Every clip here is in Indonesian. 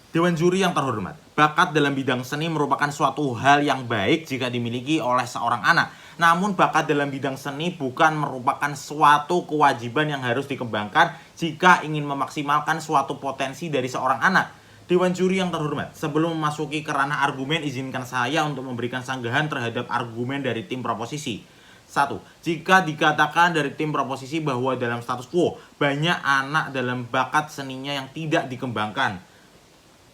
Dewan juri yang terhormat, bakat dalam bidang seni merupakan suatu hal yang baik jika dimiliki oleh seorang anak. Namun bakat dalam bidang seni bukan merupakan suatu kewajiban yang harus dikembangkan jika ingin memaksimalkan suatu potensi dari seorang anak. Dewan juri yang terhormat, sebelum memasuki ke ranah argumen, izinkan saya untuk memberikan sanggahan terhadap argumen dari tim proposisi. 1. Jika dikatakan dari tim proposisi bahwa dalam status quo banyak anak dalam bakat seninya yang tidak dikembangkan,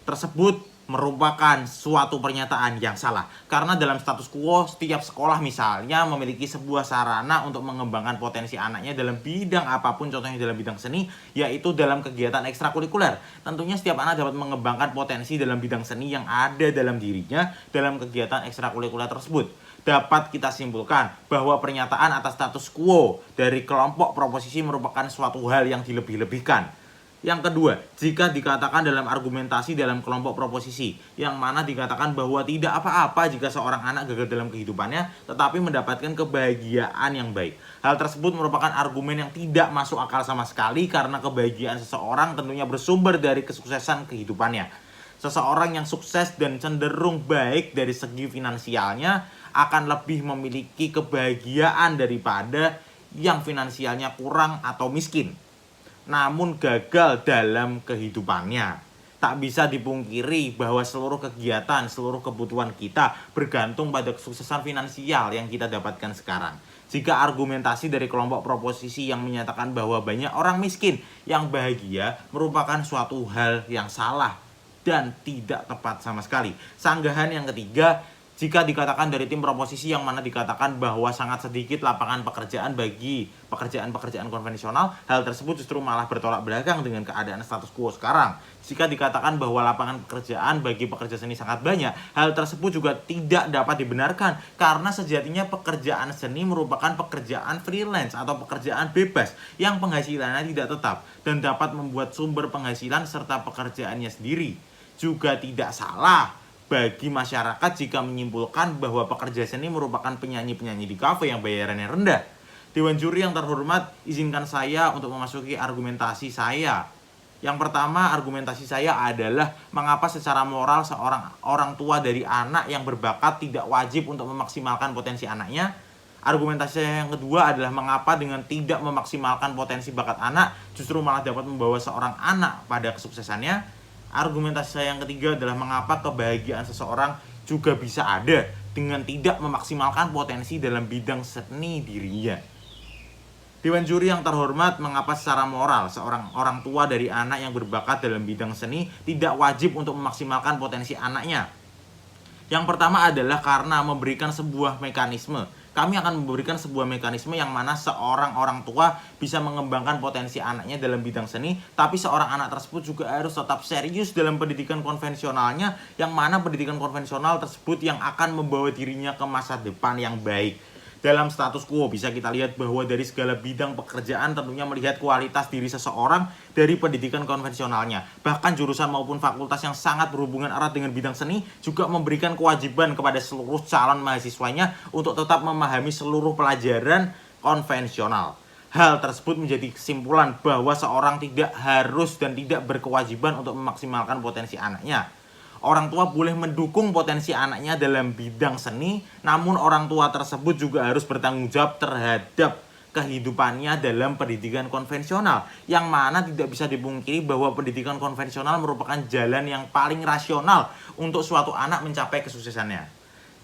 tersebut merupakan suatu pernyataan yang salah. Karena dalam status quo, setiap sekolah misalnya memiliki sebuah sarana untuk mengembangkan potensi anaknya dalam bidang apapun, contohnya dalam bidang seni, yaitu dalam kegiatan ekstrakurikuler. Tentunya setiap anak dapat mengembangkan potensi dalam bidang seni yang ada dalam dirinya dalam kegiatan ekstrakurikuler tersebut. Dapat kita simpulkan bahwa pernyataan atas status quo dari kelompok proposisi merupakan suatu hal yang dilebih-lebihkan. Yang kedua, jika dikatakan dalam argumentasi dalam kelompok proposisi, yang mana dikatakan bahwa tidak apa-apa jika seorang anak gagal dalam kehidupannya, tetapi mendapatkan kebahagiaan yang baik. Hal tersebut merupakan argumen yang tidak masuk akal sama sekali karena kebahagiaan seseorang tentunya bersumber dari kesuksesan kehidupannya. Seseorang yang sukses dan cenderung baik dari segi finansialnya akan lebih memiliki kebahagiaan daripada yang finansialnya kurang atau miskin, namun gagal dalam kehidupannya. Tak bisa dipungkiri bahwa seluruh kegiatan, seluruh kebutuhan kita bergantung pada kesuksesan finansial yang kita dapatkan sekarang. Jika argumentasi dari kelompok proposisi yang menyatakan bahwa banyak orang miskin yang bahagia merupakan suatu hal yang salah dan tidak tepat sama sekali. Sanggahan yang ketiga, jika dikatakan dari tim proposisi yang mana dikatakan bahwa sangat sedikit lapangan pekerjaan bagi pekerjaan-pekerjaan konvensional, hal tersebut justru malah bertolak belakang dengan keadaan status quo sekarang. Jika dikatakan bahwa lapangan pekerjaan bagi pekerja seni sangat banyak, hal tersebut juga tidak dapat dibenarkan karena sejatinya pekerjaan seni merupakan pekerjaan freelance atau pekerjaan bebas yang penghasilannya tidak tetap dan dapat membuat sumber penghasilan serta pekerjaannya sendiri. Juga tidak salah bagi masyarakat jika menyimpulkan bahwa pekerja seni merupakan penyanyi-penyanyi di kafe yang bayarannya rendah. Dewan juri yang terhormat, izinkan saya untuk memasuki argumentasi saya. Yang pertama, argumentasi saya adalah mengapa secara moral seorang orang tua dari anak yang berbakat tidak wajib untuk memaksimalkan potensi anaknya. Argumentasi saya yang kedua adalah mengapa dengan tidak memaksimalkan potensi bakat anak justru malah dapat membawa seorang anak pada kesuksesannya. Argumentasi saya yang ketiga adalah mengapa kebahagiaan seseorang juga bisa ada dengan tidak memaksimalkan potensi dalam bidang seni dirinya. Dewan juri yang terhormat, mengapa secara moral seorang orang tua dari anak yang berbakat dalam bidang seni tidak wajib untuk memaksimalkan potensi anaknya? Yang pertama adalah karena memberikan sebuah mekanisme. Kami akan memberikan sebuah mekanisme yang mana seorang orang tua bisa mengembangkan potensi anaknya dalam bidang seni, tapi seorang anak tersebut juga harus tetap serius dalam pendidikan konvensionalnya, yang mana pendidikan konvensional tersebut yang akan membawa dirinya ke masa depan yang baik. Dalam status quo bisa kita lihat bahwa dari segala bidang pekerjaan tentunya melihat kualitas diri seseorang dari pendidikan konvensionalnya. Bahkan jurusan maupun fakultas yang sangat berhubungan erat dengan bidang seni juga memberikan kewajiban kepada seluruh calon mahasiswanya untuk tetap memahami seluruh pelajaran konvensional. Hal tersebut menjadi kesimpulan bahwa seorang tidak harus dan tidak berkewajiban untuk memaksimalkan potensi anaknya. Orang tua boleh mendukung potensi anaknya dalam bidang seni, namun orang tua tersebut juga harus bertanggung jawab terhadap kehidupannya dalam pendidikan konvensional, yang mana tidak bisa dipungkiri bahwa pendidikan konvensional merupakan jalan yang paling rasional untuk suatu anak mencapai kesuksesannya.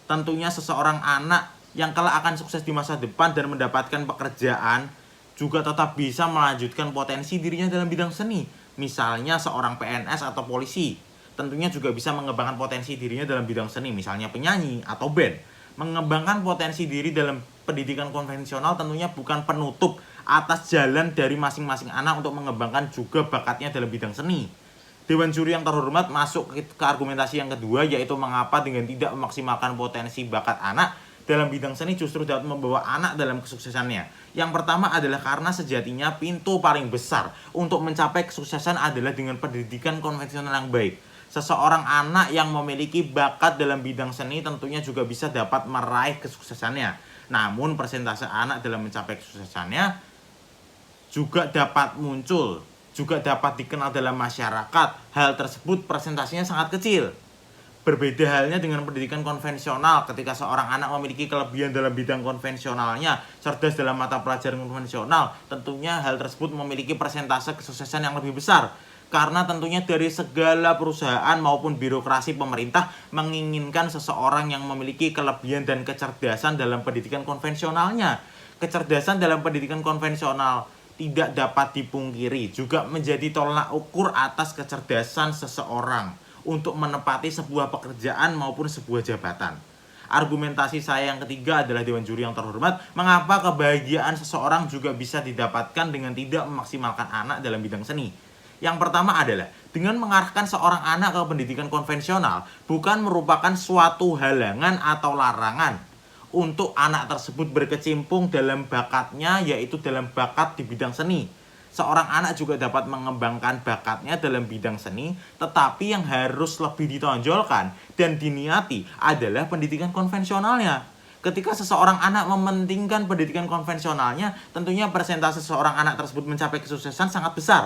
Tentunya seseorang anak yang kelak akan sukses di masa depan dan mendapatkan pekerjaan juga tetap bisa melanjutkan potensi dirinya dalam bidang seni. Misalnya seorang PNS atau polisi tentunya juga bisa mengembangkan potensi dirinya dalam bidang seni, misalnya penyanyi atau band. Mengembangkan potensi diri dalam pendidikan konvensional tentunya bukan penutup atas jalan dari masing-masing anak untuk mengembangkan juga bakatnya dalam bidang seni. Dewan juri yang terhormat masuk ke argumentasi yang kedua, yaitu mengapa dengan tidak memaksimalkan potensi bakat anak dalam bidang seni justru dapat membawa anak dalam kesuksesannya. Yang pertama adalah karena sejatinya pintu paling besar untuk mencapai kesuksesan adalah dengan pendidikan konvensional yang baik. Seseorang anak yang memiliki bakat dalam bidang seni tentunya juga bisa dapat meraih kesuksesannya. Namun persentase anak dalam mencapai kesuksesannya juga dapat muncul juga dapat dikenal dalam masyarakat, hal tersebut presentasinya sangat kecil. Berbeda halnya dengan pendidikan konvensional, ketika seorang anak memiliki kelebihan dalam bidang konvensionalnya, cerdas dalam mata pelajaran konvensional, tentunya hal tersebut memiliki persentase kesuksesan yang lebih besar. Karena tentunya dari segala perusahaan maupun birokrasi pemerintah menginginkan seseorang yang memiliki kelebihan dan kecerdasan dalam pendidikan konvensionalnya. Kecerdasan dalam pendidikan konvensional tidak dapat dipungkiri juga menjadi tolak ukur atas kecerdasan seseorang untuk menepati sebuah pekerjaan maupun sebuah jabatan. Argumentasi saya yang ketiga adalah Dewan Juri yang terhormat, mengapa kebahagiaan seseorang juga bisa didapatkan dengan tidak memaksimalkan anak dalam bidang seni. Yang pertama adalah dengan mengarahkan seorang anak ke pendidikan konvensional bukan merupakan suatu halangan atau larangan untuk anak tersebut berkecimpung dalam bakatnya, yaitu dalam bakat di bidang seni. Seorang anak juga dapat mengembangkan bakatnya dalam bidang seni, tetapi yang harus lebih ditonjolkan dan diniati adalah pendidikan konvensionalnya. Ketika seseorang anak mementingkan pendidikan konvensionalnya, tentunya persentase seseorang anak tersebut mencapai kesuksesan sangat besar.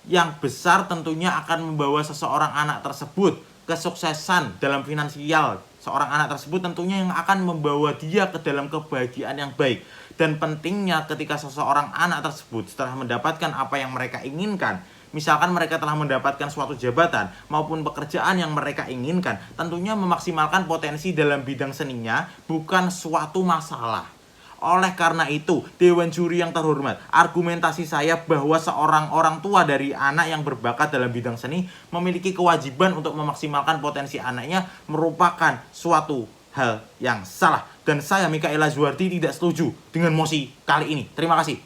Yang besar tentunya akan membawa seseorang anak tersebut kesuksesan dalam finansial. Seorang anak tersebut tentunya yang akan membawa dia ke dalam kebahagiaan yang baik. Dan pentingnya ketika seseorang anak tersebut setelah mendapatkan apa yang mereka inginkan, misalkan mereka telah mendapatkan suatu jabatan maupun pekerjaan yang mereka inginkan, tentunya memaksimalkan potensi dalam bidang seninya bukan suatu masalah. Oleh karena itu, Dewan Juri yang terhormat, argumentasi saya bahwa seorang orang tua dari anak yang berbakat dalam bidang seni memiliki kewajiban untuk memaksimalkan potensi anaknya merupakan suatu hal yang salah. Dan saya, Mikael Lazuardi, tidak setuju dengan mosi kali ini. Terima kasih.